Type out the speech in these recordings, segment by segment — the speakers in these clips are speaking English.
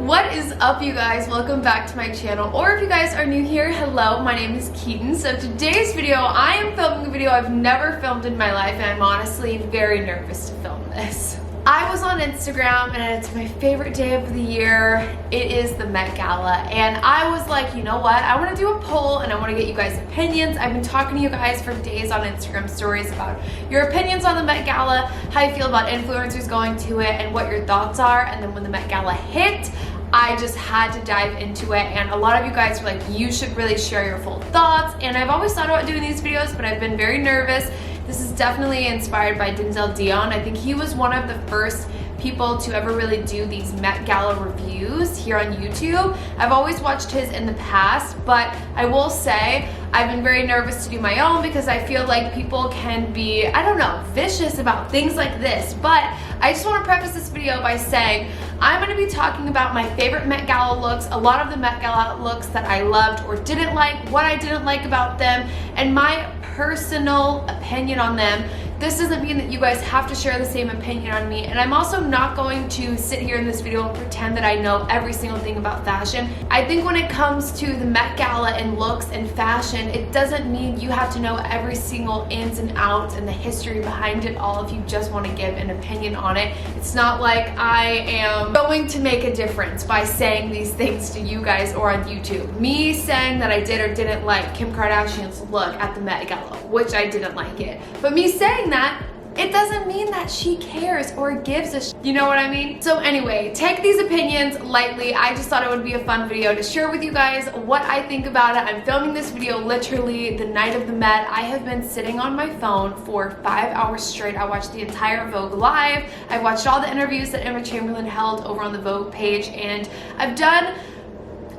What is up, you guys? Welcome back to my channel, or if you guys are new here, hello, my name is Keaton. So today's video, I am filming a video I've never filmed in my life, and I'm honestly very nervous to film this. I was on Instagram and it's my favorite day of the year. It is the Met Gala, and I was like, you know what? I want to do a poll and I want to get you guys' opinions. I've been talking to you guys for days on Instagram stories about your opinions on the Met Gala, how you feel about influencers going to it, and what your thoughts are. And then when the Met Gala hit, I just had to dive into it, and a lot of you guys were like, you should really share your full thoughts. And I've always thought about doing these videos, but I've been very nervous. This is definitely inspired by Denzel Dion. I think he was one of the first people to ever really do these Met Gala reviews here on YouTube. I've always watched his in the past, but I will say I've been very nervous to do my own because I feel like people can be, I don't know, vicious about things like this. But I just want to preface this video by saying I'm going to be talking about my favorite Met Gala looks, a lot of the Met Gala looks that I loved or didn't like, what I didn't like about them, and my personal opinion on them. This doesn't mean that you guys have to share the same opinion on me, and I'm also not going to sit here in this video and pretend that I know every single thing about fashion. I think when it comes to the Met Gala and looks and fashion, it doesn't mean you have to know every single ins and outs and the history behind it all if you just want to give an opinion on it. It's not like I am going to make a difference by saying these things to you guys or on YouTube. Me saying that I did or didn't like Kim Kardashian's look at the Met Gala, which I didn't like it, but me saying that, it doesn't mean that she cares or gives a you know what I mean? So anyway, take these opinions lightly. I just thought it would be a fun video to share with you guys what I think about it. I'm filming this video literally the night of the Met. I have been sitting on my phone for 5 hours straight. I watched the entire Vogue Live. I watched all the interviews that Emma Chamberlain held over on the Vogue page, and I've done,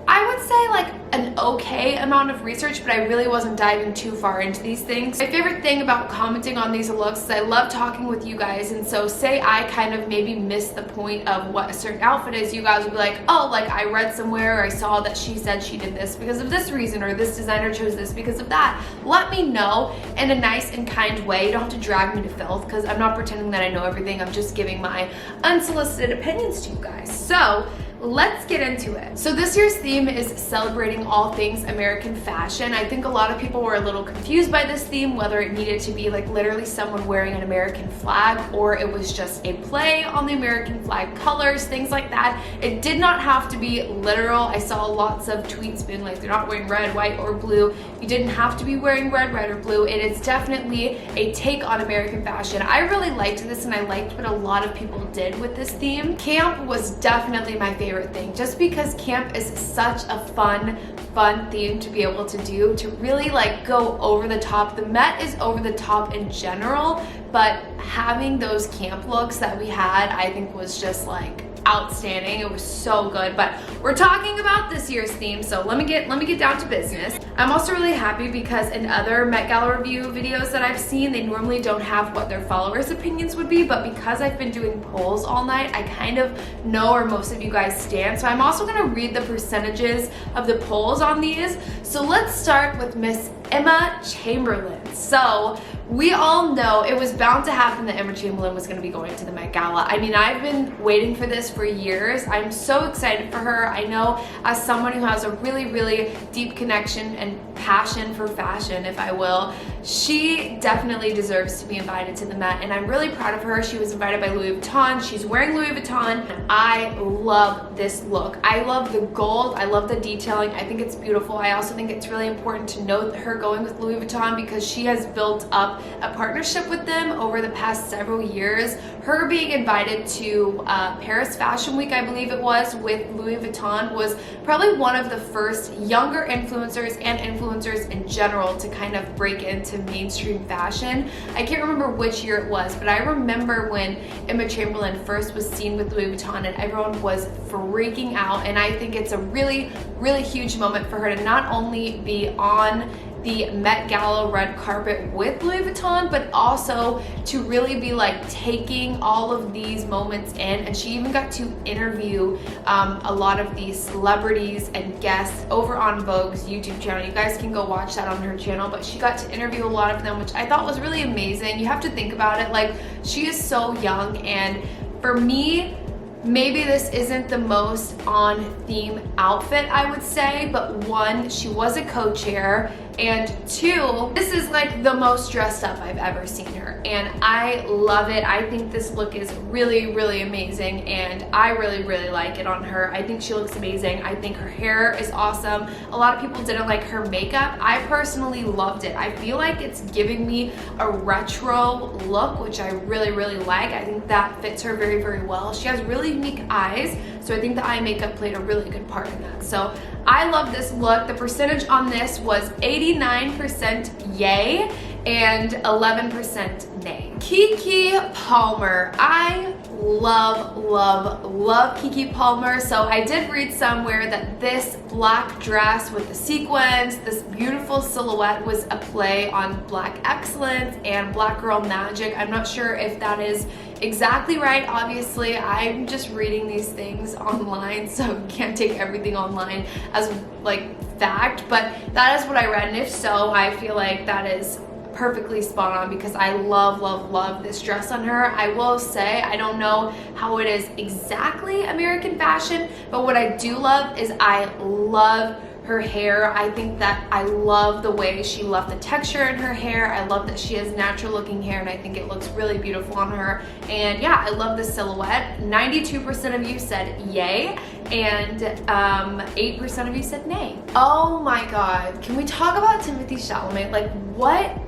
I would say, like an okay amount of research, but I really wasn't diving too far into these things. My favorite thing about commenting on these looks is I love talking with you guys, and so say I kind of maybe miss the point of what a certain outfit is, you guys would be like, oh, like I read somewhere or I saw that she said she did this because of this reason, or this designer chose this because of that. Let me know in a nice and kind way. You don't have to drag me to filth because I'm not pretending that I know everything. I'm just giving my unsolicited opinions to you guys. So let's get into it. So this year's theme is celebrating all things American fashion. I think a lot of people were a little confused by this theme, whether it needed to be like literally someone wearing an American flag or it was just a play on the American flag colors, things like that. It did not have to be literal. I saw lots of tweets being like, they're not wearing red, white, or blue. You didn't have to be wearing red, or blue. It is definitely a take on American fashion. I really liked this, and I liked what a lot of people did with this theme. Camp was definitely my favorite thing, just because camp is such a fun theme to be able to do, to really like go over the top. The Met is over the top in general, but having those camp looks that we had, I think was just like outstanding. It was so good. But we're talking about this year's theme, so let me get down to business. I'm also really happy because in other Met Gala review videos that I've seen, they normally don't have what their followers' opinions would be, but because I've been doing polls all night, I kind of know where most of you guys stand. So I'm also going to read the percentages of the polls on these. So let's start with Miss Emma Chamberlain. So we all know it was bound to happen that Emma Chamberlain was going to be going to the Met Gala. I mean, I've been waiting for this for years. I'm so excited for her. I know as someone who has a really deep connection and passion for fashion, if I will, she definitely deserves to be invited to the Met, and I'm really proud of her. She was invited by Louis Vuitton. She's wearing Louis Vuitton, and I love this look. I love the gold. I love the detailing. I think it's beautiful. I also think it's really important to note her going with Louis Vuitton because she has built up a partnership with them over the past several years. Her being invited to Paris Fashion Week, I believe it was, with Louis Vuitton was probably one of the first younger influencers and influencers in general to kind of break into mainstream fashion. I can't remember which year it was, but I remember when Emma Chamberlain first was seen with Louis Vuitton and everyone was freaking out, and I think it's a really huge moment for her to not only be on the Met Gala red carpet with Louis Vuitton, but also to really be like taking all of these moments in. And she even got to interview a lot of these celebrities and guests over on Vogue's YouTube channel. You guys can go watch that on her channel, but she got to interview a lot of them, which I thought was really amazing. You have to think about it, like, she is so young, and for me, maybe this isn't the most on theme outfit, I would say, but one, she was a co-chair, and two, this is like the most dressed up I've ever seen her, and I love it. I think this look is really, really amazing, and I really, really like it on her. I think she looks amazing. I think her hair is awesome. A lot of people didn't like her makeup. I personally loved it. I feel like it's giving me a retro look, which I really, really like. I think that fits her very, very well. She has really unique eyes, so I think the eye makeup played a really good part in that. So I love this look. The percentage on this was 89% yay and 11% nay. Keke Palmer. I love, love, love Keke Palmer. So I did read somewhere that this black dress with the sequins, this beautiful silhouette, was a play on black excellence and black girl magic. I'm not sure if that is exactly right. Obviously, I'm just reading these things online, so you can't take everything online as like fact, but that is what I read, and if so, I feel like that is perfectly spot on because I love, love, love this dress on her. I will say I don't know how it is exactly American fashion, but what I do love is I love her hair. I think that I love the way she left the texture in her hair. I love that she has natural looking hair, and I think it looks really beautiful on her. And yeah, I love the silhouette. 92% of you said yay, and 8% of you said nay. Oh my god, can we talk about Timothee Chalamet? Like what?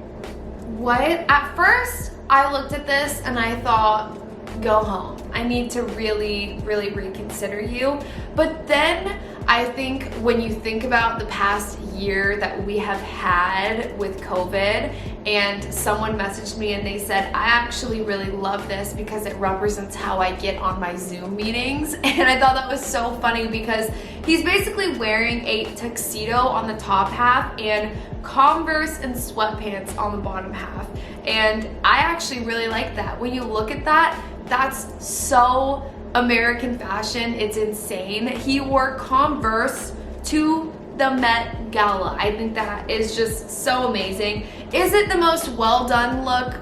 At first, I looked at this and I thought, go home. I need to really, really reconsider you. But then I think when you think about the past year that we have had with COVID, and someone messaged me and they said, I actually really love this because it represents how I get on my Zoom meetings. And I thought that was so funny because he's basically wearing a tuxedo on the top half and Converse and sweatpants on the bottom half. And I actually really like that. When you look at that, that's so American fashion. It's insane. He wore Converse to the Met Gala. I think that is just so amazing. Is it the most well done look?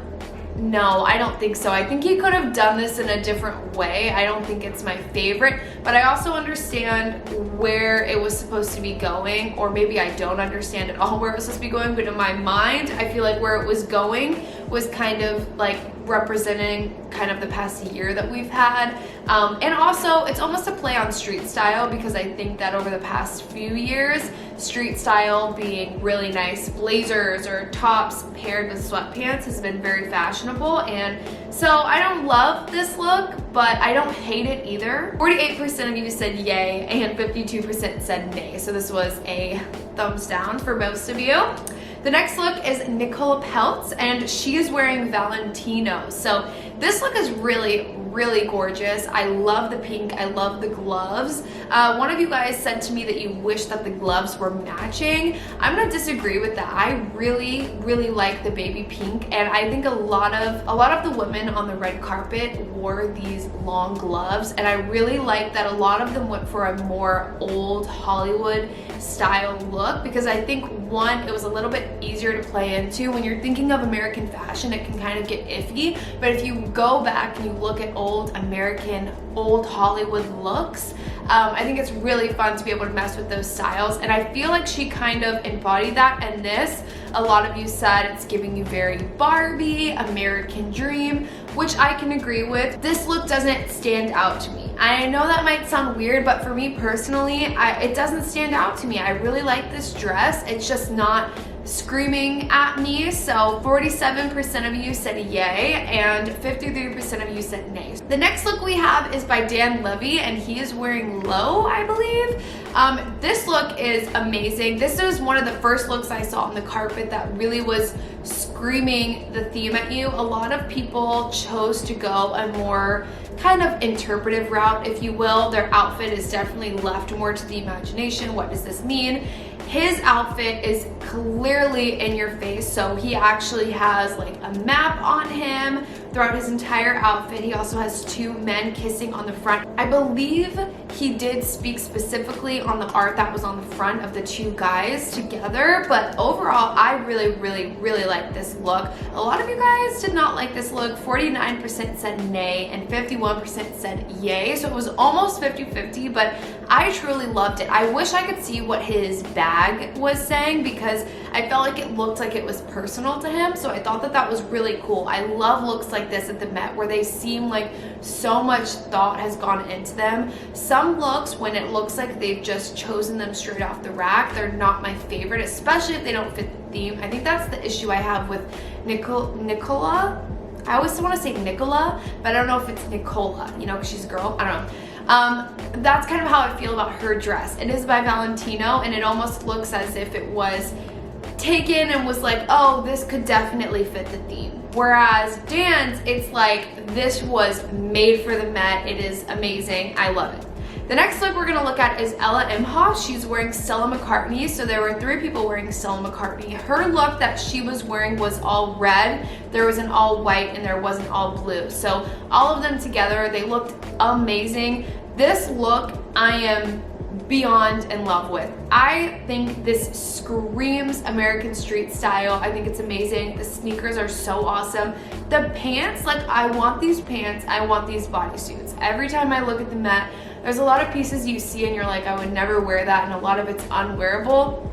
No, I don't think so. I think he could have done this in a different way. I don't think it's my favorite, but I also understand where it was supposed to be going, or maybe I don't understand at all where it was supposed to be going, but in my mind, I feel like where it was going was kind of like representing kind of the past year that we've had. And also, it's almost a play on street style because I think that over the past few years, street style being really nice blazers or tops paired with sweatpants has been very fashionable, and so I don't love this look, but I don't hate it either. 48% of you said yay and 52% said nay, so this was a thumbs down for most of you. The next look is Nicola Peltz, and she is wearing Valentino. So this look is really, really gorgeous. I love the pink. I love the gloves. One of you guys said to me that you wish that the gloves were matching. I'm gonna disagree with that. I really, really like the baby pink, and I think a lot of the women on the red carpet wore these long gloves, and I really like that a lot of them went for a more old Hollywood style look because I think one, it was a little bit easier to play into. When you're thinking of American fashion, it can kind of get iffy, but if you go back and you look at old American, old Hollywood looks, I think it's really fun to be able to mess with those styles, and I feel like she kind of embodied that in this. A lot of you said it's giving you very Barbie, American Dream, which I can agree with. This look doesn't stand out to me. I know that might sound weird, but for me personally, it doesn't stand out to me. I really like this dress. It's just not screaming at me. So 47% of you said yay and 53% of you said nay. The next look we have is by Dan Levy, and he is wearing low, I believe. This look is amazing. This is one of the first looks I saw on the carpet that really was screaming the theme at you. A lot of people chose to go a more kind of interpretive route, if you will. Their outfit is definitely left more to the imagination. What does this mean? His outfit is clearly in your face, so he actually has like a map on him throughout his entire outfit. He also has two men kissing on the front. I believe he did speak specifically on the art that was on the front of the two guys together, but overall, I really like this look. A lot of you guys did not like this look. 49% said nay and 51% said yay, so it was almost 50-50, but I truly loved it. I wish I could see what his bag was saying because I felt like it looked like it was personal to him, so I thought that that was really cool. I love looks like this at the Met where they seem like so much thought has gone into them. Some looks, when it looks like they've just chosen them straight off the rack, they're not my favorite, especially if they don't fit the theme. I think that's the issue I have with Nicola. I always want to say Nicola, but I don't know if it's Nicola, you know, because she's a girl. I don't know. That's kind of how I feel about her dress. It is by Valentino, and it almost looks as if it was taken and was like, oh, this could definitely fit the theme. Whereas Dan's, it's like, this was made for the Met. It is amazing. I love it. The next look we're gonna look at is Ella Emhoff. She's wearing Stella McCartney. So there were 3 people wearing Stella McCartney. Her look that she was wearing was all red. There was an all white and there was an all blue. So all of them together, they looked amazing. This look, I am beyond in love with. I think this screams American street style. I think it's amazing. The sneakers are so awesome. The pants, like, I want these pants. I want these bodysuits. Every time I look at the Met, there's a lot of pieces you see and you're like, I would never wear that, and a lot of it's unwearable.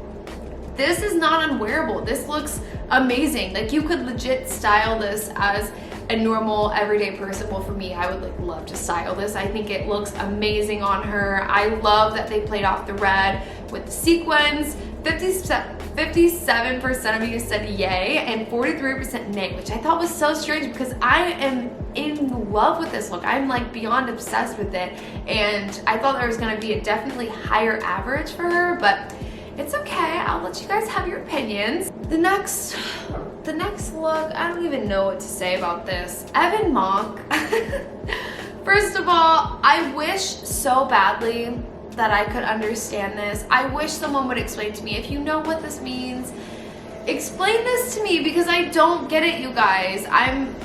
This is not unwearable. This looks amazing. Like, you could legit style this as a normal everyday person. Well, for me, I would like love to style this. I think it looks amazing on her. I love that they played off the red with the sequins. 57% of you said yay and 43% nay, which I thought was so strange because I am in love with this look. I'm like beyond obsessed with it, and I thought there was going to be a definitely higher average for her, but it's okay. I'll let you guys have your opinions. The next look, I don't even know what to say about this. Evan Mock. First of all, I wish so badly that I could understand this. I wish someone would explain to me. If you know what this means, explain this to me because I don't get it, you guys. I'm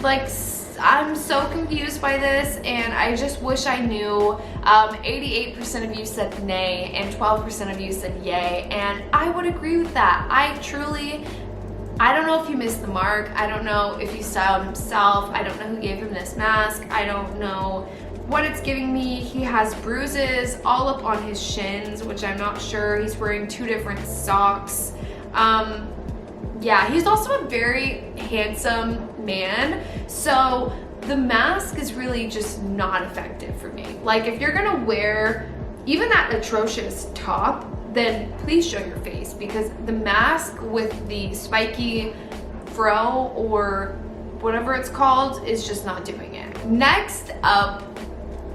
so confused by this, and I just wish I knew. 88% of you said nay and 12% of you said yay, and I would agree with that. I don't know if he missed the mark. I don't know if he styled himself. I don't know who gave him this mask. I don't know what it's giving me. He has bruises all up on his shins, which I'm not sure. He's wearing 2 different socks. Yeah, he's also a very handsome man, so the mask is really just not effective for me. Like, if you're gonna wear even that atrocious top, then please show your face, because the mask with the spiky fro or whatever it's called is just not doing it. Next up,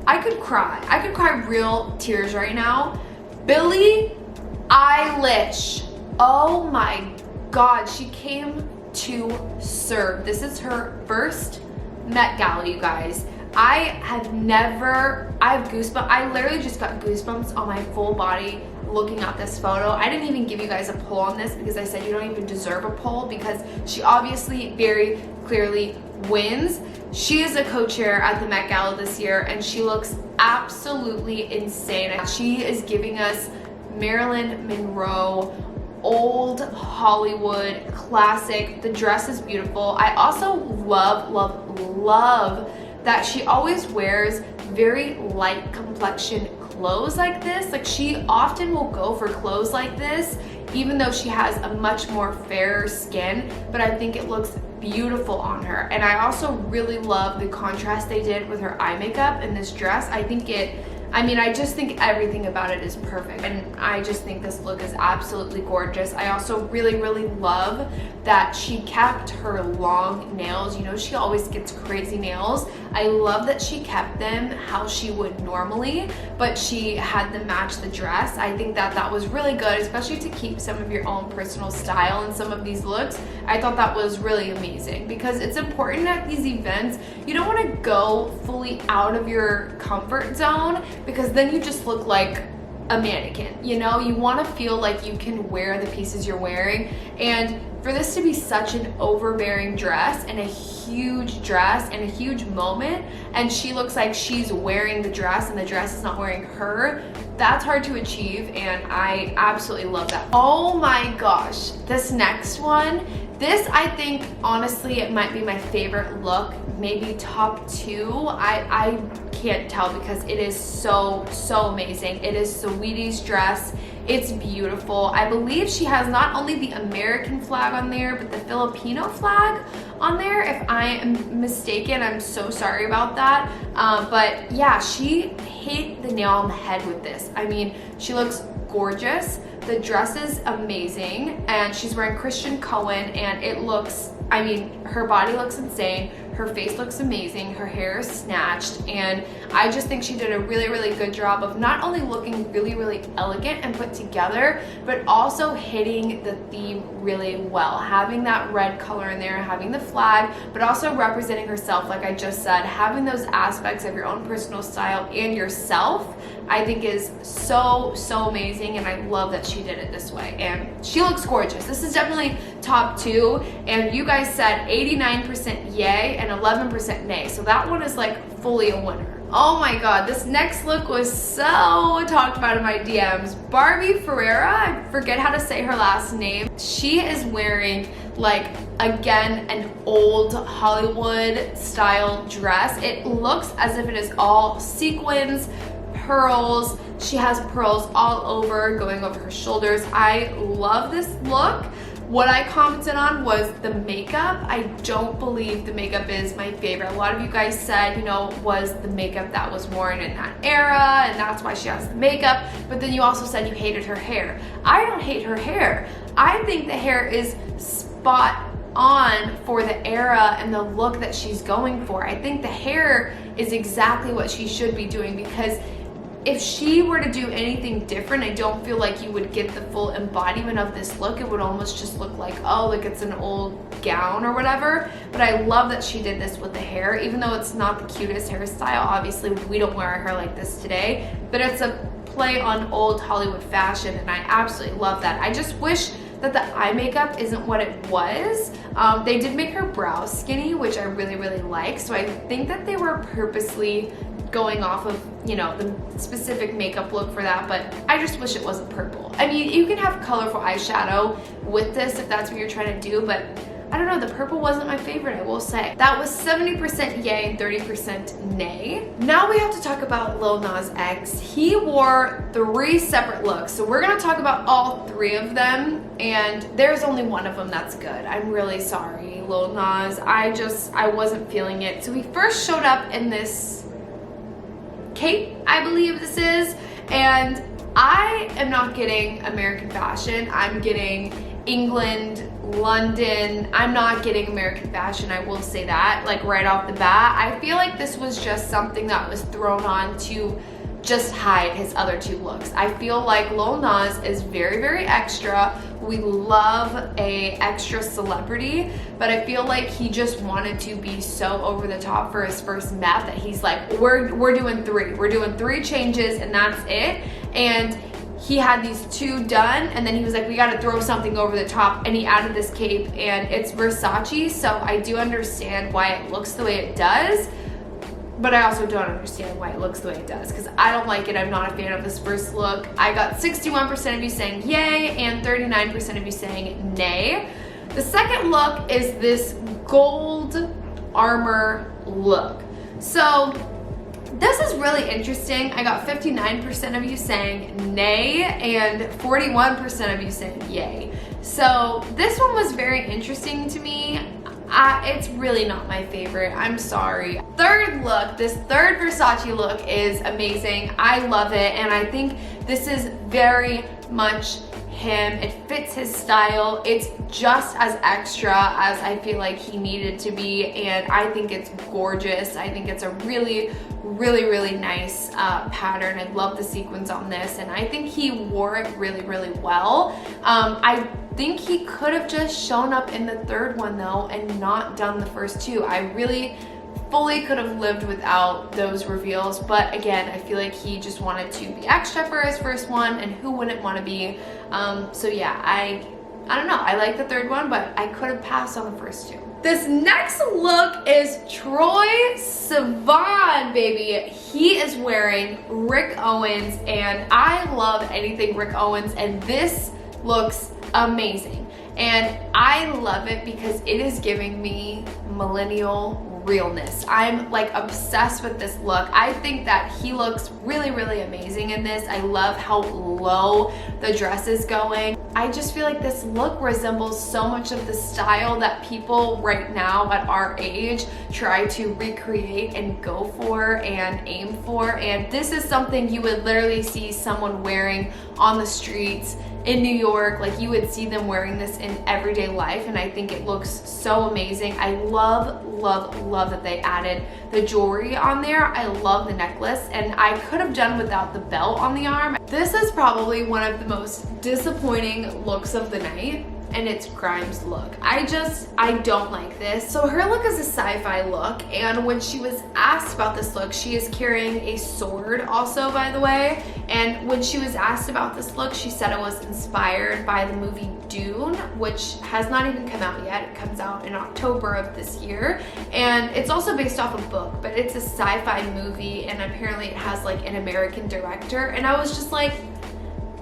I could cry real tears right now. Billie Eilish. Oh my God, she came to serve. This is her first Met Gala, you guys. I have goosebumps. I literally just got goosebumps on my full body looking at this photo. I didn't even give you guys a poll on this because I said you don't even deserve a poll, because she obviously very clearly wins. She is a co-chair at the Met Gala this year, and she looks absolutely insane. She is giving us Marilyn Monroe, old Hollywood classic. The dress is beautiful. I also love that she always wears very light complexion clothes like this. Like, she often will go for clothes like this, even though she has a much more fairer skin, but I think it looks beautiful on her. And I also really love the contrast they did with her eye makeup in this dress. I just think everything about it is perfect, and I just think this look is absolutely gorgeous. I also really love that she kept her long nails. You know, she always gets crazy nails. I love that she kept them how she would normally, but she had them match the dress. I think that was really good, especially to keep some of your own personal style in some of these looks. I thought that was really amazing, because it's important at these events. You don't want to go fully out of your comfort zone, because then you just look like a mannequin, you know? You want to feel like you can wear the pieces you're wearing, and for this to be such an overbearing dress and a huge dress and a huge moment, and she looks like she's wearing the dress and the dress is not wearing her, that's hard to achieve, and I absolutely love that. Oh my gosh, this next one, this I think honestly it might be my favorite look, maybe top 2. I can't tell because it is so amazing. It is Saweetie's dress. It's beautiful. I believe she has not only the American flag on there, but the Filipino flag on there. If I am mistaken, I'm so sorry about that. But yeah, she hit the nail on the head with this. I mean, she looks gorgeous. The dress is amazing, and she's wearing Christian Cohen, and it looks, I mean, her body looks insane. Her face looks amazing, her hair is snatched, and I just think she did a really good job of not only looking really elegant and put together, but also hitting the theme really well. Having that red color in there, having the flag, but also representing herself, like I just said, having those aspects of your own personal style and yourself, I think is so amazing, and I love that she did it this way, and she looks gorgeous. This is definitely top 2, and you guys said 89% yay and 11% nay, so that one is like fully a winner. Oh my god, this next look was so talked about in my DMs. Barbie Ferreira, I forget how to say her last name. She is wearing, like, again, an old Hollywood style dress. It looks as if it is all sequins, pearls. She has pearls all over, going over her shoulders. I love this look. What I commented on was the makeup. I don't believe the makeup is my favorite. A lot of you guys said, you know, was the makeup that was worn in that era, and that's why she has the makeup. But then you also said you hated her hair. I don't hate her hair. I think the hair is spot on for the era and the look that she's going for. I think the hair is exactly what she should be doing, because if she were to do anything different, I don't feel like you would get the full embodiment of this look. It would almost just look like, oh, like it's an old gown or whatever. But I love that she did this with the hair, even though it's not the cutest hairstyle. Obviously, we don't wear our hair like this today, but it's a play on old Hollywood fashion, and I absolutely love that. I just wish that the eye makeup isn't what it was. They did make her brows skinny, which I really like, so I think that they were purposely going off of, you know, the specific makeup look for that, but I just wish it wasn't purple. I mean, you can have colorful eyeshadow with this if that's what you're trying to do, but I don't know, the purple wasn't my favorite, I will say. That was 70% yay and 30% nay. Now we have to talk about Lil Nas X. He wore 3 separate looks, so we're gonna talk about all 3 of them, and there's only one of them that's good. I'm really sorry, Lil Nas. I wasn't feeling it. So he first showed up in this cape, I believe this is, and I am not getting American fashion. I'm getting England, London. I'm not getting American fashion, I will say that, like right off the bat. I feel like this was just something that was thrown on to just hide his other 2 looks. I feel like Lil Nas is very extra. We love a extra celebrity, but I feel like he just wanted to be so over the top for his first Met that he's like, we're doing 3. We're doing 3 changes and that's it. And he had these 2 done, and then he was like, we gotta throw something over the top, and he added this cape, and it's Versace, so I do understand why it looks the way it does, but I also don't understand why it looks the way it does, because I don't like it. I'm not a fan of this first look. I got 61% of you saying yay and 39% of you saying nay. The second look is this gold armor look. So this is really interesting. I got 59% of you saying nay and 41% of you saying yay. So this one was very interesting to me. It's really not my favorite, I'm sorry. Third look, this third Versace look is amazing. I love it, and I think this is very much him. It fits his style. It's just as extra as I feel like he needed to be, and I think it's gorgeous. I think it's a really nice pattern. I love the sequins on this, and I think he wore it really well. I think he could have just shown up in the third one though and not done the first 2. I really fully could have lived without those reveals, but again, I feel like he just wanted to be extra for his first one, and who wouldn't want to be? So yeah, I don't know. I like the third one, but I could have passed on the first two. This next look is Troye Sivan, baby. He is wearing Rick Owens, and I love anything Rick Owens, and this looks amazing. And I love it because it is giving me millennial realness. I'm like obsessed with this look. I think that he looks really, really amazing in this. I love how low the dress is going. I just feel like this look resembles so much of the style that people right now at our age try to recreate and go for and aim for. And this is something you would literally see someone wearing on the streets in New York. Like, you would see them wearing this in everyday life, and I think it looks so amazing. I love, love, love that they added the jewelry on there. I love the necklace, and I could have done without the belt on the arm. This is probably one of the most disappointing looks of the night, and it's Grimes' look. I don't like this. So her look is a sci-fi look, and when she was asked about this look, she is carrying a sword also, by the way, and when she was asked about this look, she said it was inspired by the movie Dune, which has not even come out yet. It comes out in October of this year, and it's also based off a book, but it's a sci-fi movie, and apparently it has like an American director, and I was just like,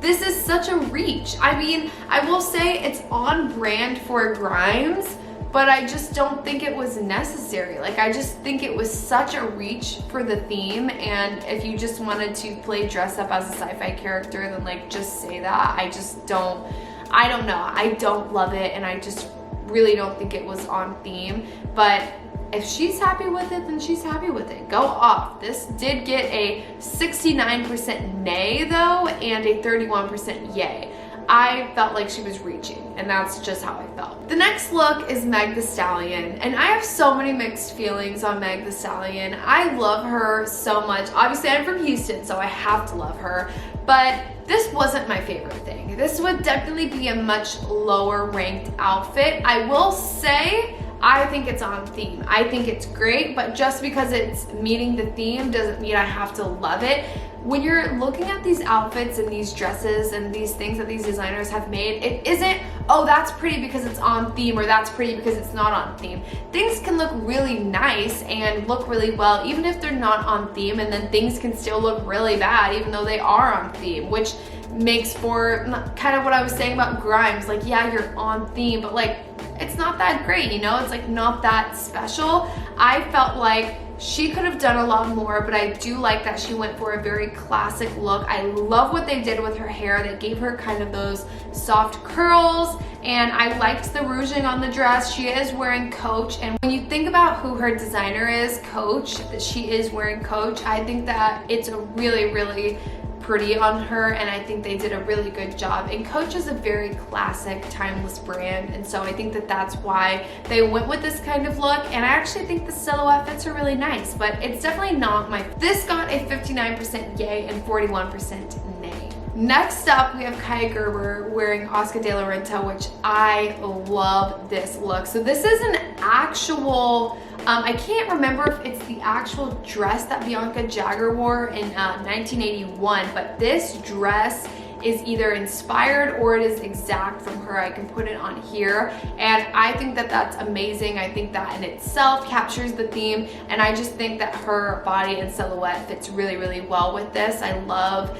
this is such a reach. I mean, I will say it's on brand for Grimes, but I just don't think it was necessary. Like, I just think it was such a reach for the theme, and if you just wanted to play dress up as a sci-fi character, then like just say that. I don't know. I don't love it, and I just really don't think it was on theme, but if she's happy with it, then she's happy with it. Go off. This did get a 69% nay though, and a 31% yay. I felt like she was reaching, and that's just how I felt. The next look is Meg Thee Stallion, and I have so many mixed feelings on Meg Thee Stallion. I love her so much. Obviously, I'm from Houston, so I have to love her, but this wasn't my favorite thing. This would definitely be a much lower ranked outfit. I will say, I think it's on theme. I think it's great, but just because it's meeting the theme doesn't mean I have to love it. When you're looking at these outfits and these dresses and these things that these designers have made, it isn't, oh, that's pretty because it's on theme, or that's pretty because it's not on theme. Things can look really nice and look really well even if they're not on theme, and then things can still look really bad even though they are on theme, which makes for kind of what I was saying about Grimes. Like, yeah, you're on theme, but like, it's not that great, you know? It's like not that special. I felt like she could have done a lot more, but I do like that she went for a very classic look. I love what they did with her hair. They gave her kind of those soft curls, and I liked the rouging on the dress. She is wearing Coach, and when you think about who her designer is, Coach, that she is wearing Coach, I think that it's a really, really pretty on her, and I think they did a really good job. And Coach is a very classic, timeless brand, and so I think that that's why they went with this kind of look, and I actually think the silhouette fits are really nice, but it's definitely not my... This got a 59% yay and 41% nay. Next up, we have Kaia Gerber wearing Oscar de la Renta, which I love this look. So this is an actual... I can't remember if it's the actual dress that Bianca Jagger wore in 1981, but this dress is either inspired or it is exact from her. I can put it on here, and I think that that's amazing. I think that in itself captures the theme, and I just think that her body and silhouette fits really, really well with this. I love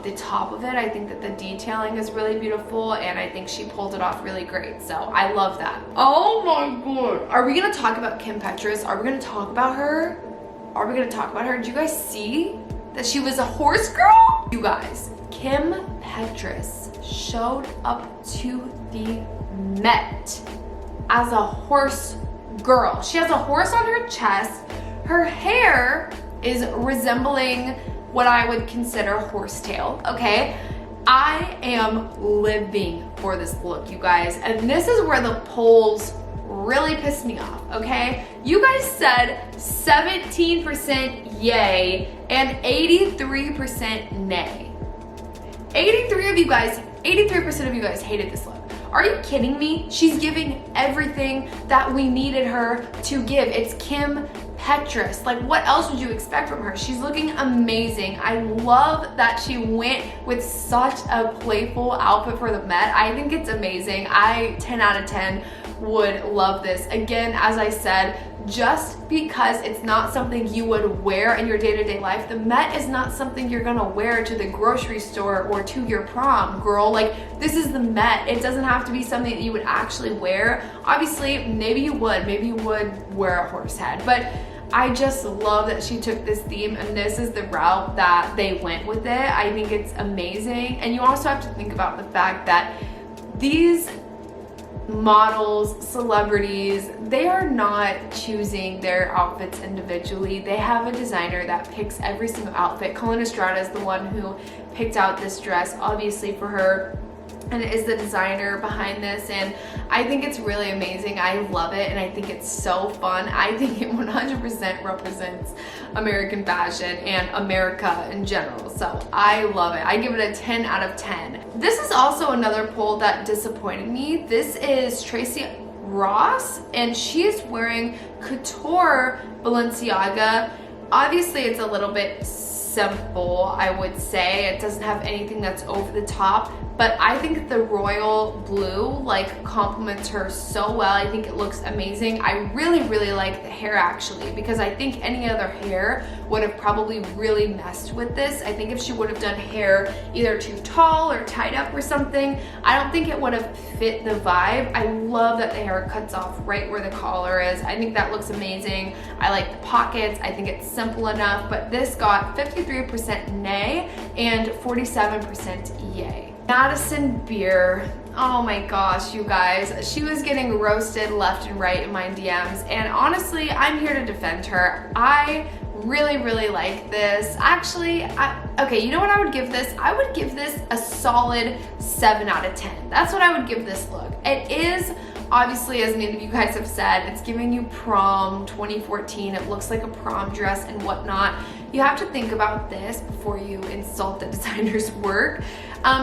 the top of it. I think that the detailing is really beautiful, and I think she pulled it off really great, so I love that. Oh my god. Are we gonna talk about Kim Petras? Are we gonna talk about her? Are we gonna talk about her? Did you guys see that she was a horse girl? You guys, Kim Petras showed up to the Met as a horse girl. She has a horse on her chest. Her hair is resembling what I would consider horsetail, okay? I am living for this look, you guys, and this is where the polls really pissed me off, okay? You guys said 17% yay and 83% nay. 83% of you guys hated this look. Are you kidding me? She's giving everything that we needed her to give. It's Kim Petras. Like, what else would you expect from her? She's looking amazing. I love that she went with such a playful outfit for the Met. I think it's amazing. 10 out of 10 would love this. Again, as I said, just because it's not something you would wear in your day-to-day life, the Met is not something you're gonna wear to the grocery store or to your prom, girl. Like, this is the Met. It doesn't have to be something that you would actually wear. Obviously, maybe you would wear a horse head, but I just love that she took this theme and this is the route that they went with it. I think it's amazing. And you also have to think about the fact that these models, celebrities, they are not choosing their outfits individually. They have a designer that picks every single outfit. Colin Estrada is the one who picked out this dress, obviously, for her, and is the designer behind this, and I think it's really amazing. I love it, and I think it's so fun. I think it 100% represents American fashion and America in general, so I love it. I give it a 10 out of 10. This is also another poll that disappointed me. This is Tracee Ross, and she is wearing couture Balenciaga. Obviously, it's a little bit simple, I would say. It doesn't have anything that's over the top, but I think the royal blue like complements her so well. I think it looks amazing. I really like the hair, actually, because I think any other hair would have probably really messed with this. I think if she would have done hair either too tall or tied up or something, I don't think it would have fit the vibe. I love that the hair cuts off right where the collar is. I think that looks amazing. I like the pockets. I think it's simple enough, but this got 53% nay and 47% yay. Madison Beer, oh my gosh, you guys, she was getting roasted left and right in my DMs, and honestly, I'm here to defend her. I really like this. Actually, okay, you know what I would give this? I would give this a solid 7 out of 10. That's what I would give this look. It is, obviously, as many of you guys have said, it's giving you prom 2014. It looks like a prom dress and whatnot. You have to think about this before you insult the designer's work.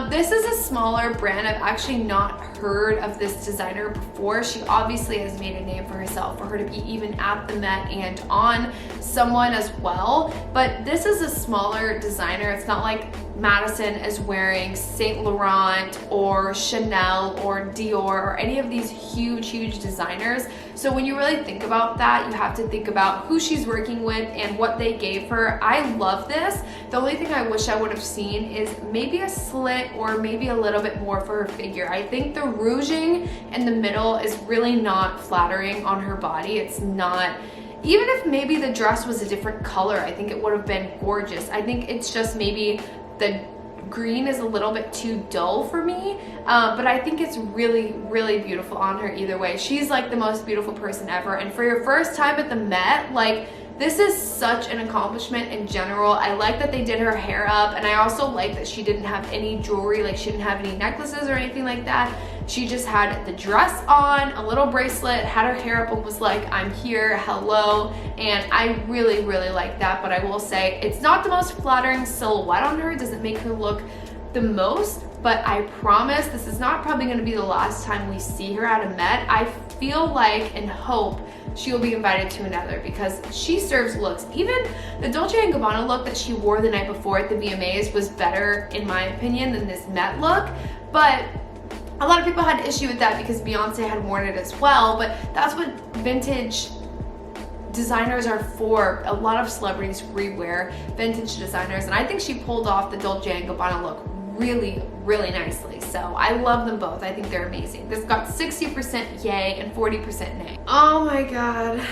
This is a smaller brand. I've actually not heard of this designer before. She obviously has made a name for herself, for her to be even at the Met and on someone as well. But this is a smaller designer. It's not like Madison is wearing Saint Laurent or Chanel or Dior or any of these huge designers. So when you really think about that, you have to think about who she's working with and what they gave her. I love this. The only thing I wish I would have seen is maybe a slit or maybe a little bit more for her figure. I think the rouging in the middle is really not flattering on her body. It's not. Even if maybe the dress was a different color, I think it would have been gorgeous. I think it's just maybe the green is a little bit too dull for me, but I think it's really beautiful on her either way. She's like the most beautiful person ever, and for your first time at the Met, like, this is such an accomplishment in general. I like that they did her hair up, and I also like that she didn't have any jewelry, like she didn't have any necklaces or anything like that. She just had the dress on, a little bracelet, had her hair up and was like, I'm here, hello, and I really like that. But I will say, it's not the most flattering silhouette on her. It doesn't make her look the most, but I promise this is not probably gonna be the last time we see her at a Met. I feel like and hope she will be invited to another, because she serves looks. Even the Dolce & Gabbana look that she wore the night before at the VMAs was better, in my opinion, than this Met look. But a lot of people had issue with that because Beyonce had worn it as well, but that's what vintage designers are for. A lot of celebrities rewear vintage designers, and I think she pulled off the Dolce & Gabbana look really nicely. So I love them both. I think they're amazing. This got 60% yay and 40% nay. Oh my god.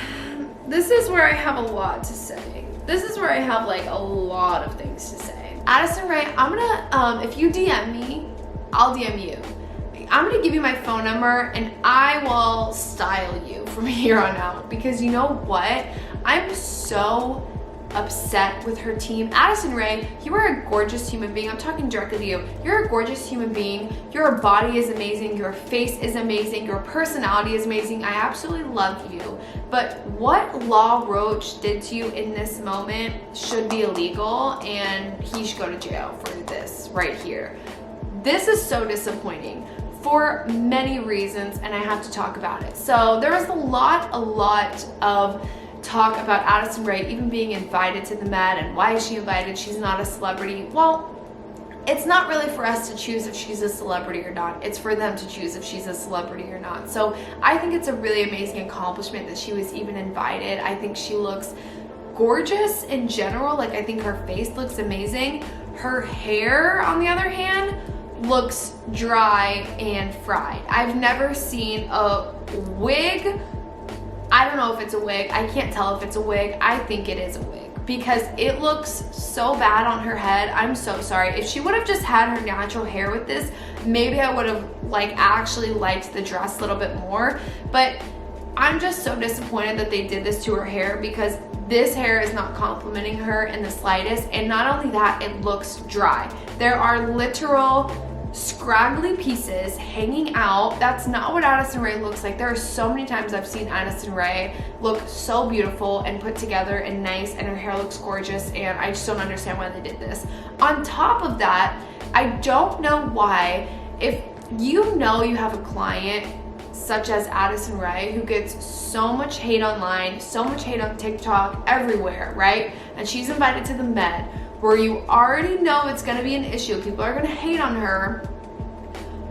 This is where I have a lot to say. This is where I have like a lot of things to say. Addison Rae, I'm gonna, if you DM me, I'll DM you. I'm gonna give you my phone number and I will style you from here on out, because you know what? I'm so upset with her team. Addison Rae, you are a gorgeous human being. I'm talking directly to you. You're a gorgeous human being. Your body is amazing. Your face is amazing. Your personality is amazing. I absolutely love you. But what Law Roach did to you in this moment should be illegal, and he should go to jail for this right here. This is so disappointing for many reasons, and I have to talk about it. So there was a lot of talk about Addison Rae even being invited to the Met and why is she invited? She's not a celebrity. Well, it's not really for us to choose if she's a celebrity or not. It's for them to choose if she's a celebrity or not. So I think it's a really amazing accomplishment that she was even invited. I think she looks gorgeous in general. Like, I think her face looks amazing. Her hair, on the other hand, looks dry and fried. I've never seen a wig. I don't know if it's a wig. I can't tell if it's a wig. I think it is a wig because it looks so bad on her head. I'm so sorry. If she would have just had her natural hair with this, maybe I would have like actually liked the dress a little bit more. But I'm just so disappointed that they did this to her hair because this hair is not complimenting her in the slightest. And not only that, it looks dry. There are literal scraggly pieces hanging out. That's not what Addison Rae looks like. There are so many times I've seen Addison Rae look so beautiful and put together and nice, and her hair looks gorgeous, and I just don't understand why they did this. On top of that, I don't know why, if you know you have a client such as Addison Rae who gets so much hate online, so much hate on TikTok, everywhere, right? And she's invited to the Met, where you already know it's gonna be an issue, people are gonna hate on her,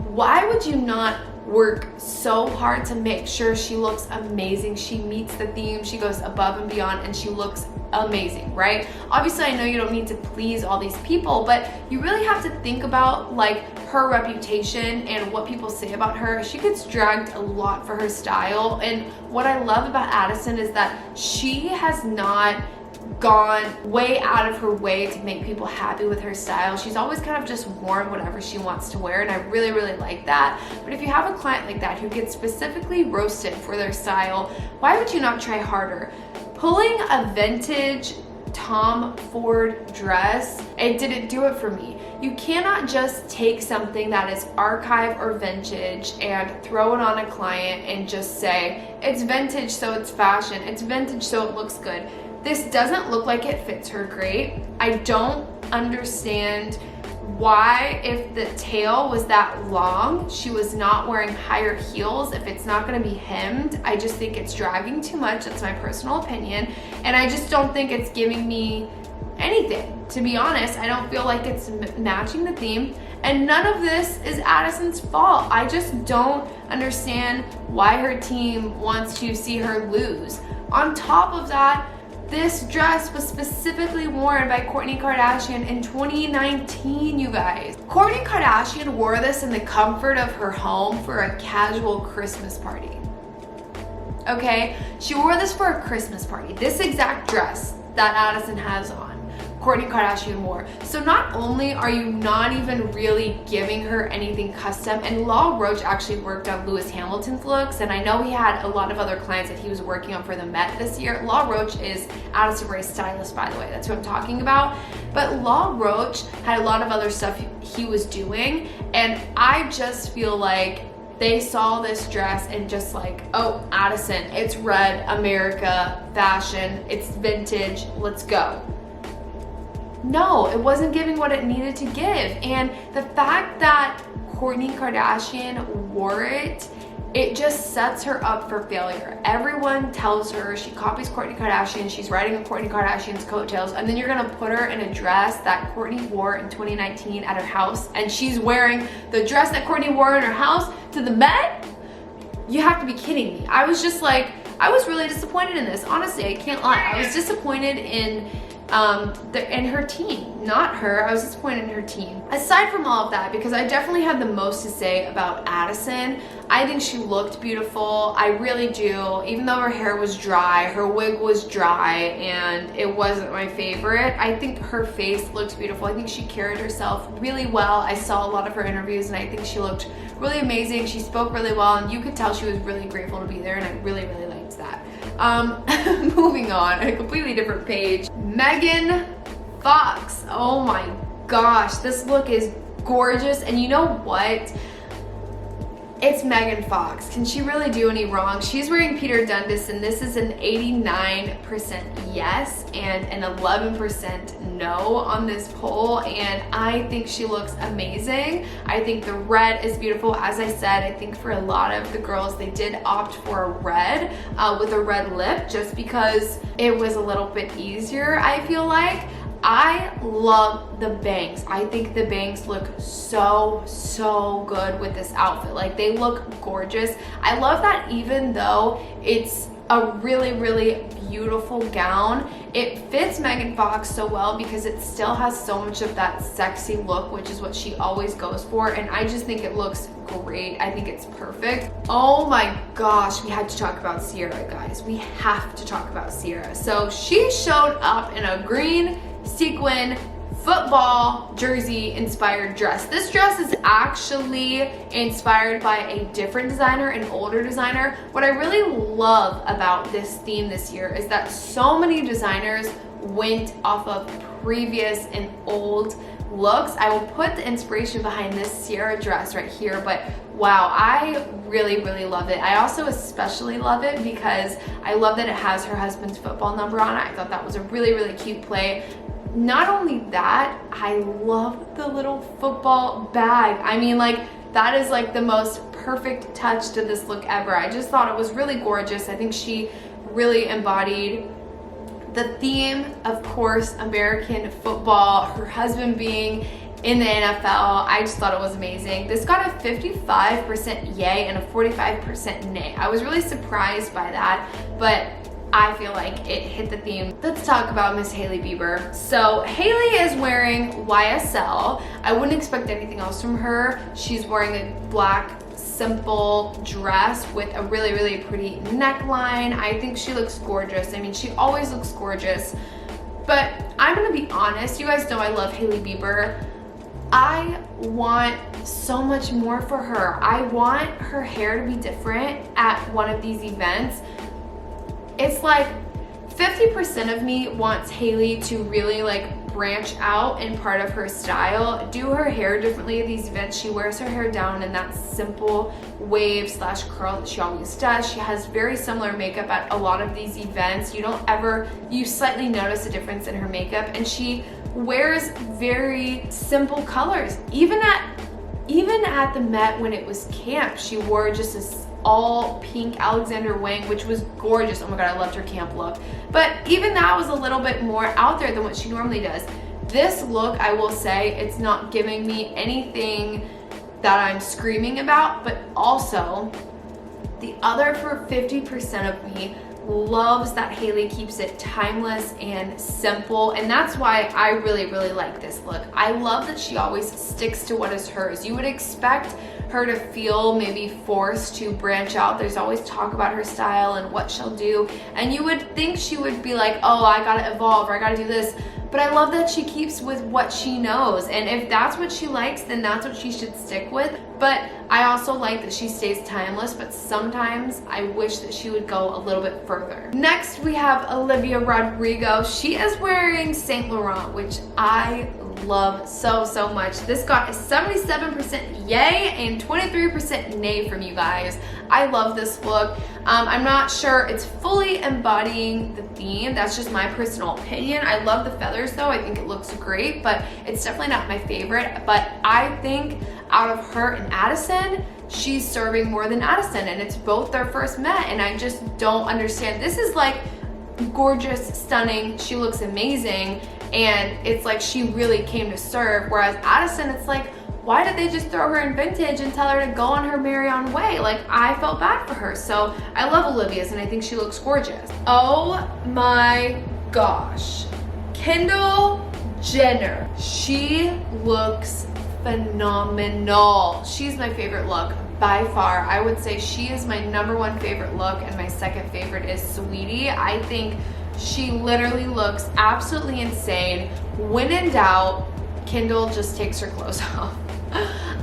why would you not work so hard to make sure she looks amazing, she meets the theme, she goes above and beyond, and she looks amazing, right? Obviously, I know you don't need to please all these people, but you really have to think about like her reputation and what people say about her. She gets dragged a lot for her style, and what I love about Addison is that she has not gone way out of her way to make people happy with her style. She's always kind of just worn whatever she wants to wear, and I really, really like that. But if you have a client like that who gets specifically roasted for their style, why would you not try harder? Pulling a vintage Tom Ford dress, it didn't do it for me. You cannot just take something that is archive or vintage and throw it on a client and just say, it's vintage so it's fashion, it's vintage so it looks good. This doesn't look like it fits her great. I don't understand why, if the tail was that long, she was not wearing higher heels. If it's not gonna be hemmed, I just think it's dragging too much. That's my personal opinion. And I just don't think it's giving me anything. To be honest, I don't feel like it's matching the theme. And none of this is Addison's fault. I just don't understand why her team wants to see her lose. On top of that, this dress was specifically worn by Kourtney Kardashian in 2019, you guys. Kourtney Kardashian wore this in the comfort of her home for a casual Christmas party. Okay? She wore this for a Christmas party. This exact dress that Addison has on, Kourtney Kardashian wore. So not only are you not even really giving her anything custom, and Lil Roach actually worked on Lewis Hamilton's looks, and I know he had a lot of other clients that he was working on for the Met this year. Lil Roach is Addison Rae's stylist, by the way. That's who I'm talking about. But Lil Roach had a lot of other stuff he was doing, and I just feel like they saw this dress and just like, oh, Addison, it's red, America, fashion, it's vintage, let's go. No, it wasn't giving what it needed to give. And the fact that Kourtney Kardashian wore it, it just sets her up for failure. Everyone tells her she copies Kourtney Kardashian, she's riding on Kourtney Kardashian's coattails, and then you're gonna put her in a dress that Kourtney wore in 2019 at her house, and she's wearing the dress that Kourtney wore in her house to the Met? You have to be kidding me. I was just like, I was really disappointed in this. Honestly, I can't lie. I was disappointed in her team, not her. I was disappointed in her team. Aside from all of that, because I definitely had the most to say about Addison, I think she looked beautiful. I really do. Even though her hair was dry, her wig was dry, and it wasn't my favorite, I think her face looked beautiful. I think she carried herself really well. I saw a lot of her interviews, and I think she looked really amazing. She spoke really well, and you could tell she was really grateful to be there, and I really, really liked that. Moving on, a completely different page. Megan Fox. Oh my gosh, this look is gorgeous. And you know what? It's Megan Fox. Can she really do any wrong? She's wearing Peter Dundas, and this is an 89% yes and an 11% no on this poll, and I think she looks amazing. I think the red is beautiful. As I said, I think for a lot of the girls, they did opt for a red with a red lip just because it was a little bit easier, I feel like. I love the bangs. I think the bangs look so good with this outfit. Like, they look gorgeous. I love that even though it's a really beautiful gown, it fits Megan Fox so well because it still has so much of that sexy look, which is what she always goes for, and I just think it looks great. I think it's perfect. Oh my gosh, we had to talk about Ciara, guys. We have to talk about Ciara. So she showed up in a green sequin football jersey inspired dress. This dress is actually inspired by a different designer, an older designer. What I really love about this theme this year is that so many designers went off of previous and old looks. I will put the inspiration behind this Ciara dress right here, but wow, I really love it. I also especially love it because I love that it has her husband's football number on it. I thought that was a really cute play. Not only that, I love the little football bag. I mean, like, that is like the most perfect touch to this look ever. I just thought it was really gorgeous. I think she really embodied the theme, of course, American football, her husband being in the NFL. I just thought it was amazing. This got a 55% yay and a 45% nay. I was really surprised by that, but I feel like it hit the theme. Let's talk about Miss Hailey Bieber. So Hailey is wearing YSL. I wouldn't expect anything else from her. She's wearing a black simple dress with a really pretty neckline. I think she looks gorgeous. I mean, she always looks gorgeous, but I'm gonna be honest. You guys know I love Hailey Bieber. I want so much more for her. I want her hair to be different at one of these events. It's like 50% of me wants Hailey to really like branch out in part of her style, do her hair differently at these events. She wears her hair down in that simple wave / curl that she always does. She has very similar makeup at a lot of these events. You slightly notice a difference in her makeup, and she wears very simple colors. Even at the Met when it was camp, she wore just this all pink Alexander Wang, which was gorgeous. Oh my god, I loved her camp look. But even that was a little bit more out there than what she normally does. This look, I will say, it's not giving me anything that I'm screaming about, but also the other for 50% of me loves that Hailey keeps it timeless and simple, and that's why I really like this look. I love that she always sticks to what is hers. You would expect her to feel maybe forced to branch out. There's always talk about her style and what she'll do, and you would think she would be like, oh, I gotta evolve, or I gotta do this. But I love that she keeps with what she knows, and if that's what she likes, then that's what she should stick with. But I also like that she stays timeless, but sometimes I wish that she would go a little bit further. Next, we have Olivia Rodrigo. She is wearing Saint Laurent, which I love so much. This got a 77% yay and 23% nay from you guys. I love this look. I'm not sure it's fully embodying the theme. That's just my personal opinion. I love the feathers though. I think it looks great, but it's definitely not my favorite. But I think out of her and Addison, she's serving more than Addison, and it's both their first Met, and I just don't understand. This is like gorgeous, stunning, she looks amazing, and it's like she really came to serve, whereas Addison, it's like, why did they just throw her in vintage and tell her to go on her merry own way? Like, I felt bad for her. So I love Olivia's, and I think she looks gorgeous. Oh my gosh, Kendall Jenner, she looks phenomenal. She's my favorite look by far. I would say she is my #1 favorite look, and my second favorite is Saweetie. I think she literally looks absolutely insane. When in doubt, Kendall just takes her clothes off.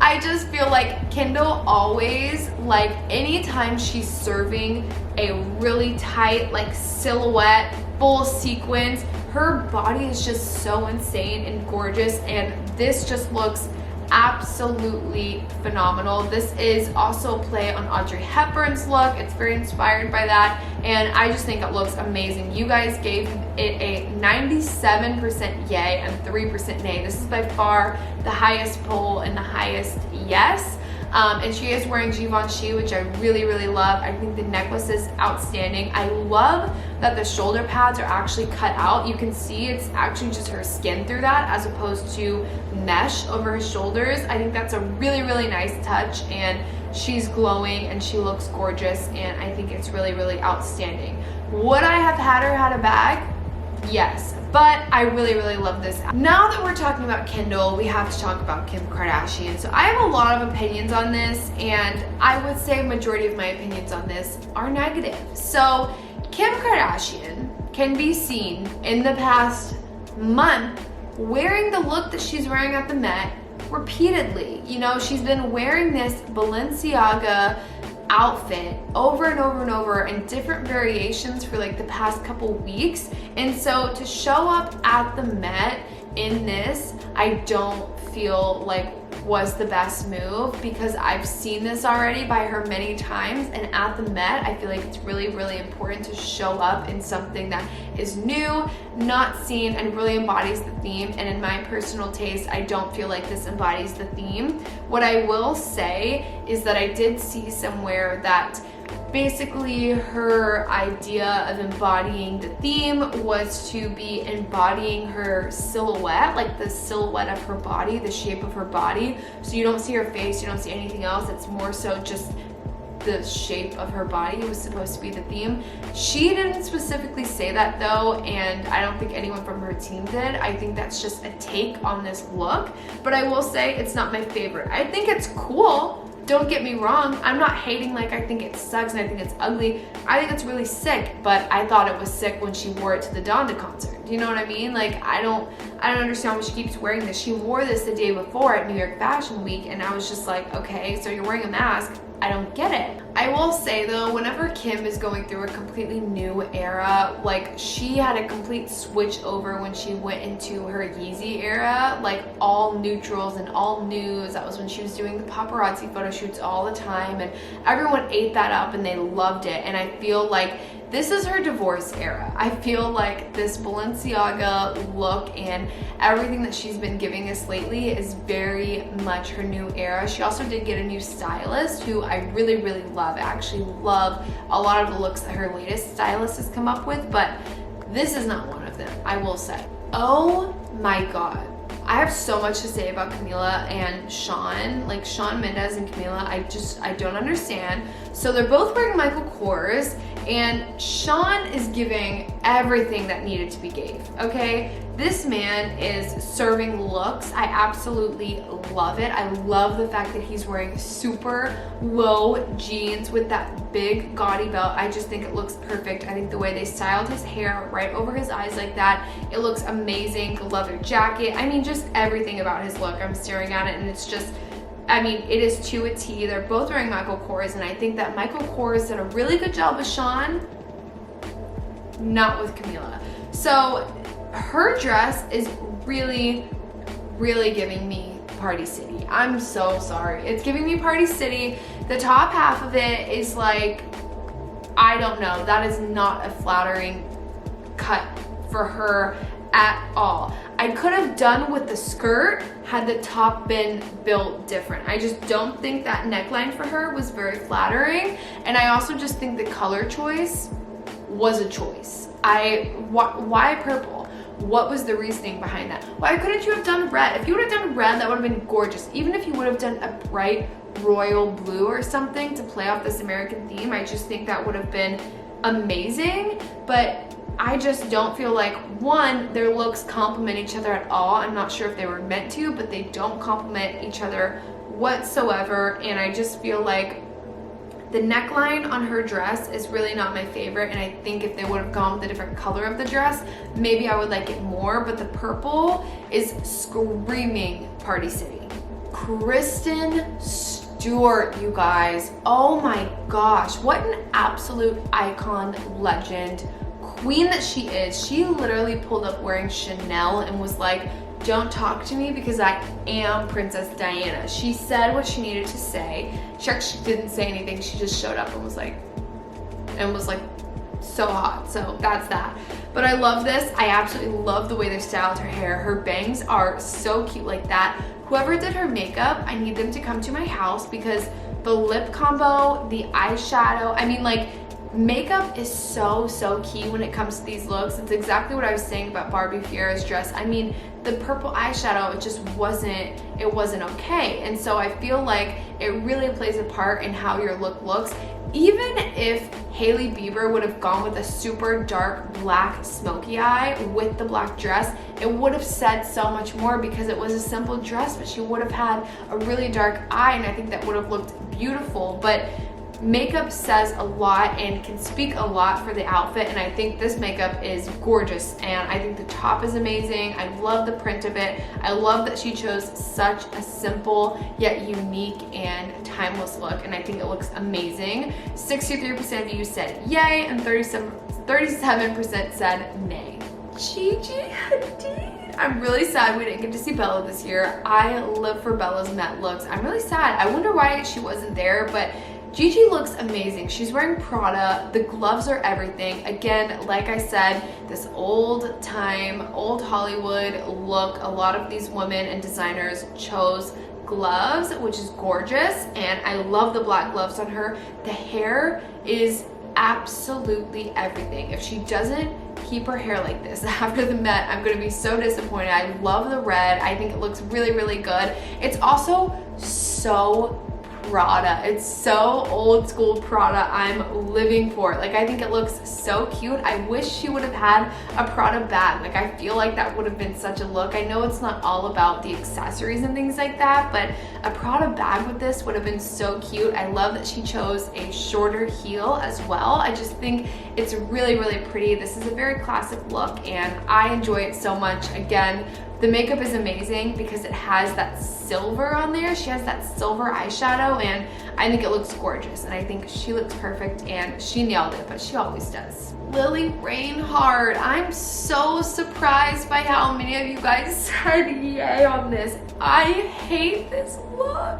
I just feel like Kendall always, like, anytime she's serving a really tight, like, silhouette, full sequins, her body is just so insane and gorgeous, and this just looks absolutely phenomenal. This is also a play on Audrey Hepburn's look. It's very inspired by that, and I just think it looks amazing. You guys gave it a 97% yay and 3% nay. This is by far the highest poll and the highest yes. And she is wearing Givenchy, which I really, really love. I think the necklace is outstanding. I love that the shoulder pads are actually cut out. You can see it's actually just her skin through that as opposed to mesh over her shoulders. I think that's a really, really nice touch, and she's glowing and she looks gorgeous, and I think it's really, really outstanding. Would I have had her had a bag? Yes, but I really, really love this. Now that we're talking about Kendall, we have to talk about Kim Kardashian. So I have a lot of opinions on this, and I would say a majority of my opinions on this are negative. So Kim Kardashian can be seen in the past month wearing the look that she's wearing at the Met repeatedly. You know, she's been wearing this Balenciaga outfit over and over and over in different variations for like the past couple weeks, and so to show up at the Met in this, I don't feel like was the best move, because I've seen this already by her many times, and at the Met I feel like it's really, really important to show up in something that is new, not seen, and really embodies the theme. And in my personal taste, I don't feel like this embodies the theme. What I will say is that I did see somewhere that basically her idea of embodying the theme was to be embodying her silhouette, like the silhouette of her body, the shape of her body. So you don't see her face, you don't see anything else. It's more so just the shape of her body was supposed to be the theme. She didn't specifically say that though, and I don't think anyone from her team did. I think that's just a take on this look, but I will say it's not my favorite. I think it's cool. Don't get me wrong, I'm not hating like I think it sucks and I think it's ugly. I think it's really sick, but I thought it was sick when she wore it to the Donda concert. You know what I mean? Like, I don't understand why she keeps wearing this. She wore this the day before at New York Fashion Week, and I was just like, okay, so you're wearing a mask. I don't get it. I will say though, whenever Kim is going through a completely new era, like she had a complete switch over when she went into her Yeezy era, like all neutrals and all nudes. That was when she was doing the paparazzi photo shoots all the time, and everyone ate that up and they loved it. And I feel like this is her divorce era. I feel like this Balenciaga look and everything that she's been giving us lately is very much her new era. She also did get a new stylist who I really, really love. I actually love a lot of the looks that her latest stylist has come up with, but this is not one of them, I will say. Oh my God. I have so much to say about Camila and Shawn, like Shawn Mendes and Camila. I don't understand. So they're both wearing Michael Kors, and Shawn is giving everything that needed to be gave, okay? This man is serving looks. I absolutely love it. I love the fact that he's wearing super low jeans with that big gaudy belt. I just think it looks perfect. I think the way they styled his hair right over his eyes like that, it looks amazing. The leather jacket, I mean, just everything about his look. I'm staring at it and it's just, I mean, it is to a T. They're both wearing Michael Kors, and I think that Michael Kors did a really good job with Shawn, not with Camila. So her dress is really, really giving me Party City. I'm so sorry. It's giving me Party City. The top half of it is like, I don't know. That is not a flattering cut for her at all. I could have done with the skirt had the top been built different. I just don't think that neckline for her was very flattering, and I also just think the color choice was a choice. Why purple? What was the reasoning behind that? Why couldn't you have done red? If you would have done red, that would have been gorgeous. Even if you would have done a bright royal blue or something to play off this American theme, I just think that would have been amazing. But I just don't feel like, one, their looks complement each other at all. I'm not sure if they were meant to, but they don't complement each other whatsoever. And I just feel like the neckline on her dress is really not my favorite, and I think if they would have gone with a different color of the dress, maybe I would like it more, but the purple is screaming Party City. Kristen Stewart, you guys. Oh my gosh, what an absolute icon, legend, queen that she is. She literally pulled up wearing Chanel and was like, don't talk to me because I am Princess Diana. She said what she needed to say. She actually didn't say anything. She just showed up and was like so hot. So that's that. But I love this. I absolutely love the way they styled her hair. Her bangs are so cute like that. Whoever did her makeup, I need them to come to my house because the lip combo, the eyeshadow, I mean, like, makeup is so key when it comes to these looks. It's exactly what I was saying about Barbie Ferreira's dress. I mean, the purple eyeshadow, it just wasn't okay. And so I feel like it really plays a part in how your look looks. Even if Hailey Bieber would have gone with a super dark black smoky eye with the black dress, it would have said so much more because it was a simple dress, but she would have had a really dark eye, and I think that would have looked beautiful. But makeup says a lot and can speak a lot for the outfit, and I think this makeup is gorgeous, and I think the top is amazing. I love the print of it. I love that she chose such a simple yet unique and timeless look, and I think it looks amazing. 63% of you said yay and 37% said nay. Gigi Hadid. I'm really sad we didn't get to see Bella this year. I live for Bella's Met looks. I'm really sad. I wonder why she wasn't there, but Gigi looks amazing. She's wearing Prada. The gloves are everything. Again, like I said, this old time, old Hollywood look. A lot of these women and designers chose gloves, which is gorgeous. And I love the black gloves on her. The hair is absolutely everything. If she doesn't keep her hair like this after the Met, I'm gonna be so disappointed. I love the red. I think it looks really good. It's also so Prada. It's so old school Prada. I'm living for it. Like, I think it looks so cute. I wish she would have had a Prada bag. Like, I feel like that would have been such a look. I know it's not all about the accessories and things like that, but a Prada bag with this would have been so cute. I love that she chose a shorter heel as well. I just think it's really pretty. This is a very classic look, and I enjoy it so much. Again, the makeup is amazing because it has that silver on there. She has that silver eyeshadow, and I think it looks gorgeous, and I think she looks perfect, and she nailed it, but she always does. Lili Reinhart. I'm so surprised by how many of you guys said yay on this. I hate this look.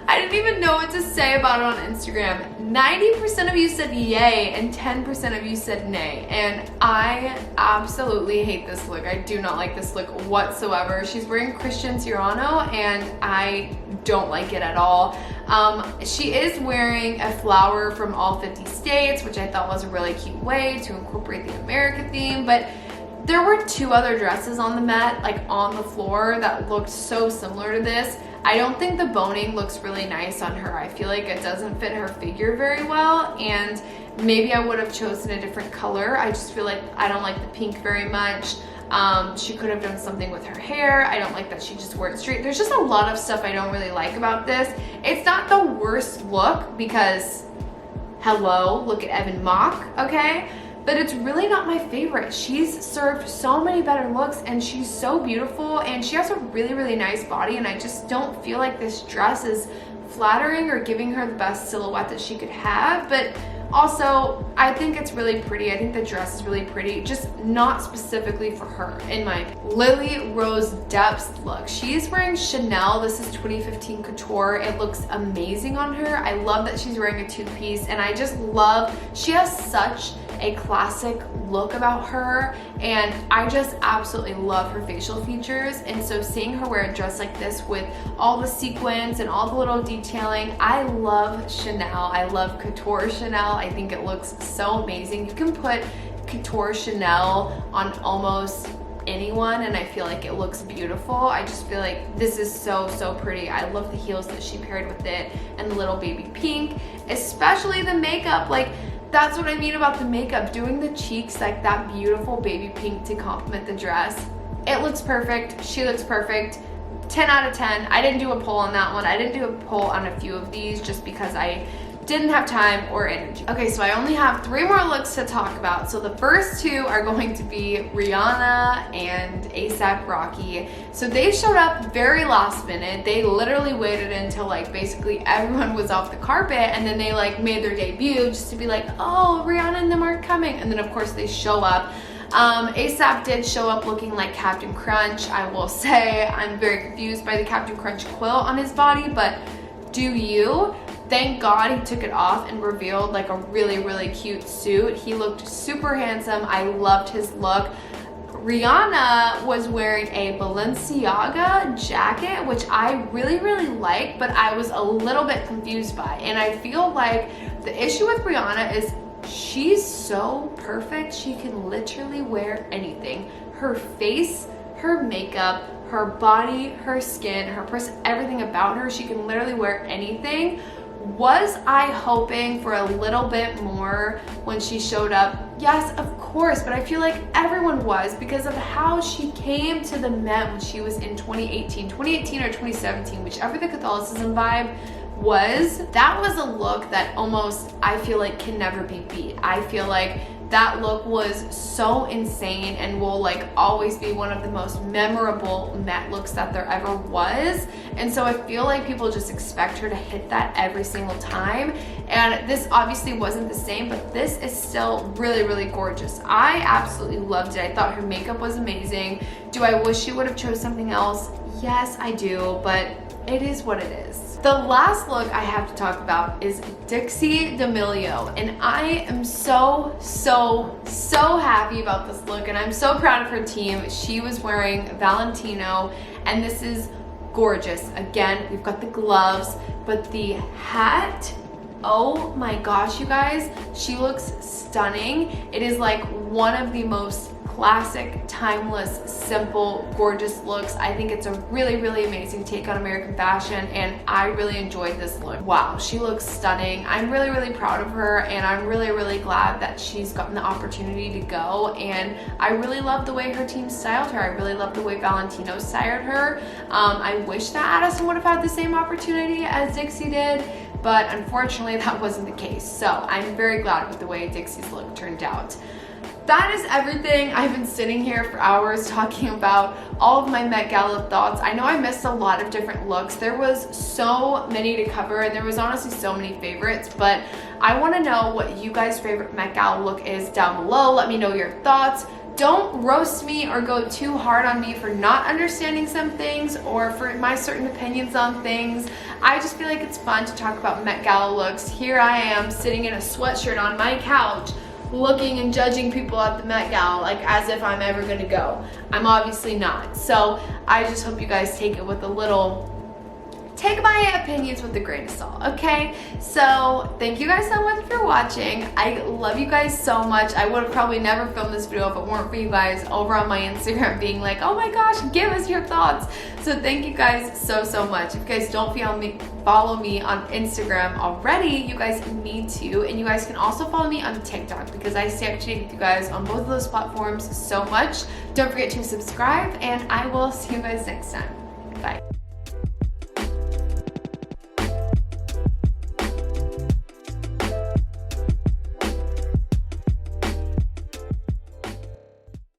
I didn't even know what to say about it on Instagram. 90% of you said yay and 10% of you said nay. And I absolutely hate this look. I do not like this look whatsoever. She's wearing Christian Siriano and I don't like it at all. She is wearing a flower from all 50 states, which I thought was a really cute way to incorporate the America theme. But there were two other dresses on the Met, like on the floor, that looked so similar to this. I don't think the boning looks really nice on her. I feel like it doesn't fit her figure very well, and maybe I would have chosen a different color. I just feel like I don't like the pink very much. She could have done something with her hair. I don't like that she just wore it straight. There's just a lot of stuff I don't really like about this. It's not the worst look because, hello, look at Evan Mock, okay? But it's really not my favorite. She's served so many better looks, and she's so beautiful, and she has a really nice body, and I just don't feel like this dress is flattering or giving her the best silhouette that she could have. But also, I think it's really pretty. I think the dress is really pretty, just not specifically for her, in my opinion. Lily Rose Depp's look. She's wearing Chanel. This is 2015 couture. It looks amazing on her. I love that she's wearing a two-piece, and I just love, she has such a classic look about her, and I just absolutely love her facial features. And so seeing her wear a dress like this with all the sequins and all the little detailing, I love Chanel. I love couture Chanel. I think it looks so amazing. You can put couture Chanel on almost anyone and I feel like it looks beautiful. I just feel like this is so pretty. I love the heels that she paired with it and the little baby pink, especially the makeup. Like, that's what I mean about the makeup, doing the cheeks like that beautiful baby pink to complement the dress. It looks perfect. She looks perfect. 10 out of 10. I didn't do a poll on that one. I didn't do a poll on a few of these just because I didn't have time or energy. Okay, so I only have 3 more looks to talk about. So the first 2 are going to be Rihanna and A$AP Rocky. So they showed up very last minute. They literally waited until like basically everyone was off the carpet, and then they like made their debut just to be like, oh, Rihanna and them are coming. And then of course they show up. ASAP did show up looking like Captain Crunch. I will say I'm very confused by the Captain Crunch quilt on his body, but do you? Thank God he took it off and revealed like a really, really cute suit. He looked super handsome. I loved his look. Rihanna was wearing a Balenciaga jacket, which I really, really like, but I was a little bit confused by. And I feel like the issue with Rihanna is she's so perfect. She can literally wear anything. Her face, her makeup, her body, her skin, her person, everything about her, she can literally wear anything. Was I hoping for a little bit more when she showed up? Yes, of course, but I feel like everyone was because of how she came to the Met when she was in 2018 or 2017, whichever the Catholicism vibe was. That was a look that almost, I feel like, can never be beat. I feel like that look was so insane and will like always be one of the most memorable Met looks that there ever was. And so I feel like people just expect her to hit that every single time. And this obviously wasn't the same, but this is still really, really gorgeous. I absolutely loved it. I thought her makeup was amazing. Do I wish she would have chose something else? Yes, I do, but it is what it is. The last look I have to talk about is Dixie D'Amelio, and I am so happy about this look, and I'm so proud of her team. She was wearing Valentino, and this is gorgeous. Again, we've got the gloves, but the hat, oh my gosh, you guys, she looks stunning. It is like one of the most classic, timeless, simple, gorgeous looks. I think it's a really, really amazing take on American fashion, and I really enjoyed this look. Wow, she looks stunning. I'm really, really proud of her, and I'm really, really glad that she's gotten the opportunity to go, and I really love the way her team styled her. I really love the way Valentino styled her. I wish that Addison would have had the same opportunity as Dixie did, but unfortunately that wasn't the case. So I'm very glad with the way Dixie's look turned out. That is everything. I've been sitting here for hours talking about all of my Met Gala thoughts. I know I missed a lot of different looks. There was so many to cover, and there was honestly so many favorites, but I want to know what you guys' favorite Met Gala look is down below. Let me know your thoughts. Don't roast me or go too hard on me for not understanding some things or for my certain opinions on things. I just feel like it's fun to talk about Met Gala looks. Here I am sitting in a sweatshirt on my couch, looking and judging people at the Met Gala like as if I'm ever gonna go. I'm obviously not. So I just hope you guys take it with a little, take my opinions with a grain of salt, okay? So thank you guys so much for watching. I love you guys so much. I would have probably never filmed this video if it weren't for you guys over on my Instagram being like, oh my gosh, give us your thoughts. So thank you guys so much. If you guys don't follow me on Instagram already, you guys need to. And you guys can also follow me on TikTok because I stay up to date with you guys on both of those platforms so much. Don't forget to subscribe, and I will see you guys next time.